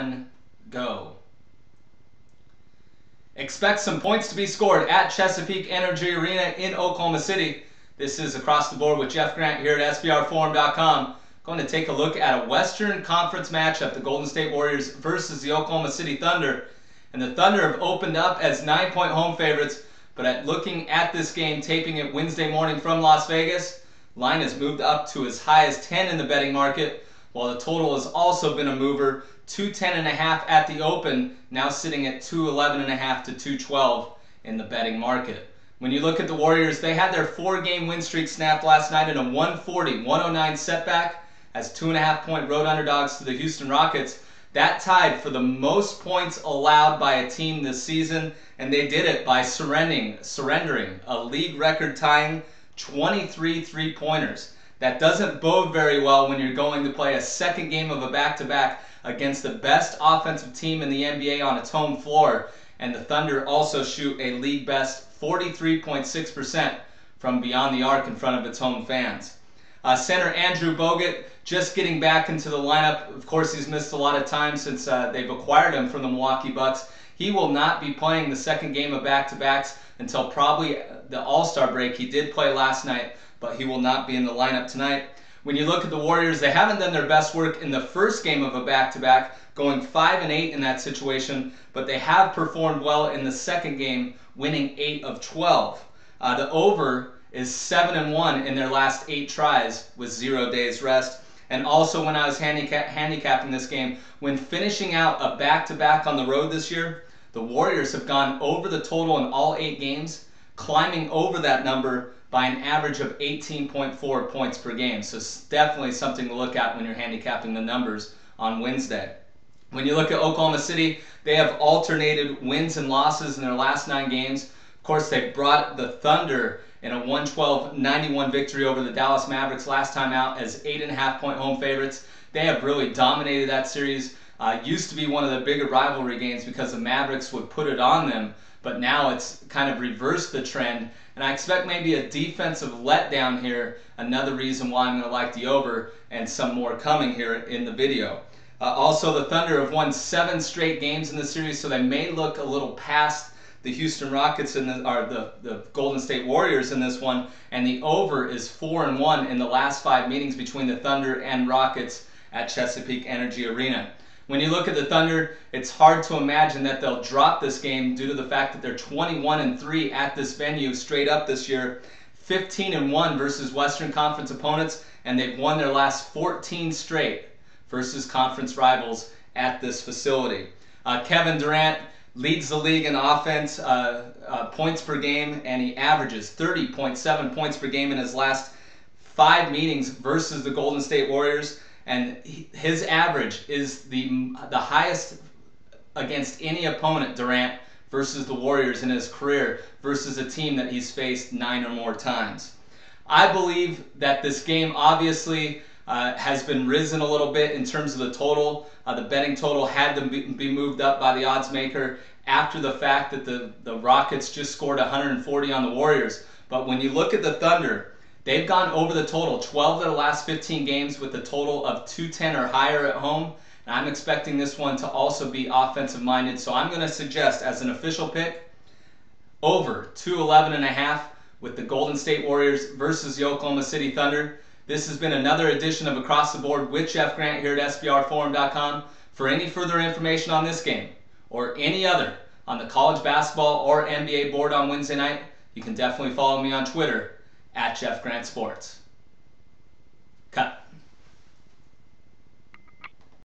1, go. Expect some points to be scored at Chesapeake Energy Arena in Oklahoma City. This is Across the Board with Jeff Grant here at SBRforum.com. Going to take a look at a Western Conference matchup, the Golden State Warriors versus the Oklahoma City Thunder. And the Thunder have opened up as 9-point home favorites, but looking at this game, taping it Wednesday morning from Las Vegas, line has moved up to as high as 10 in the betting market, while the total has also been a mover, 210.5 at the open, now sitting at 211.5 to 212 in the betting market. When you look at the Warriors, they had their 4-game win streak snapped last night in a 140-109 setback as 2.5-point road underdogs to the Houston Rockets. That tied for the most points allowed by a team this season, and they did it by surrendering a league record tying 23 three-pointers. That doesn't bode very well when you're going to play a second game of a back-to-back against the best offensive team in the NBA on its home floor, and the Thunder also shoot a league best 43.6% from beyond the arc in front of its home fans. Center Andrew Bogut just getting back into the lineup. Of course, he's missed a lot of time since they've acquired him from the Milwaukee Bucks. He will not be playing the second game of back-to-backs until probably the All-Star break. He did play last night, but he will not be in the lineup tonight. When you look at the Warriors, they haven't done their best work in the first game of a back-to-back, going 5-8 in that situation, but they have performed well in the second game, winning 8 of 12. The over is 7-1 in their last 8 tries with 0 days rest. And also, when I was handicapping this game, when finishing out a back-to-back on the road this year, the Warriors have gone over the total in all 8 games, climbing over that number by an average of 18.4 points per game. So it's definitely something to look at when you're handicapping the numbers on Wednesday. When you look at Oklahoma City, they have alternated wins and losses in their last 9 games. Of course, they brought the Thunder in a 112-91 victory over the Dallas Mavericks last time out as 8.5-point home favorites. They have really dominated that series. Used to be one of the bigger rivalry games because the Mavericks would put it on them, but now it's kind of reversed the trend. And I expect maybe a defensive letdown here, another reason why I'm going to like the over, and some more coming here in the video. Also, the Thunder have won 7 straight games in the series, so they may look a little past the Houston Rockets or the Golden State Warriors in this one, and the over is 4-1 in the last 5 meetings between the Thunder and Rockets at Chesapeake Energy Arena. When you look at the Thunder, it's hard to imagine that they'll drop this game due to the fact that they're 21-3 at this venue straight up this year, 15-1 versus Western Conference opponents, and they've won their last 14 straight versus conference rivals at this facility. Kevin Durant leads the league in offense, points per game, and he averages 30.7 points per game in his last 5 meetings versus the Golden State Warriors. And his average is the highest against any opponent, Durant, versus the Warriors in his career, versus a team that he's faced 9 or more times. I believe that this game obviously has been risen a little bit in terms of the total. The betting total had to be moved up by the odds maker after the fact that the Rockets just scored 140 on the Warriors. But when you look at the Thunder, they've gone over the total 12 of the last 15 games with a total of 210 or higher at home. And I'm expecting this one to also be offensive minded. So I'm going to suggest as an official pick, over 211.5 with the Golden State Warriors versus the Oklahoma City Thunder. This has been another edition of Across the Board with Jeff Grant here at SBRforum.com. For any further information on this game or any other on the college basketball or NBA board on Wednesday night, you can definitely follow me on Twitter at Jeff Grant Sports.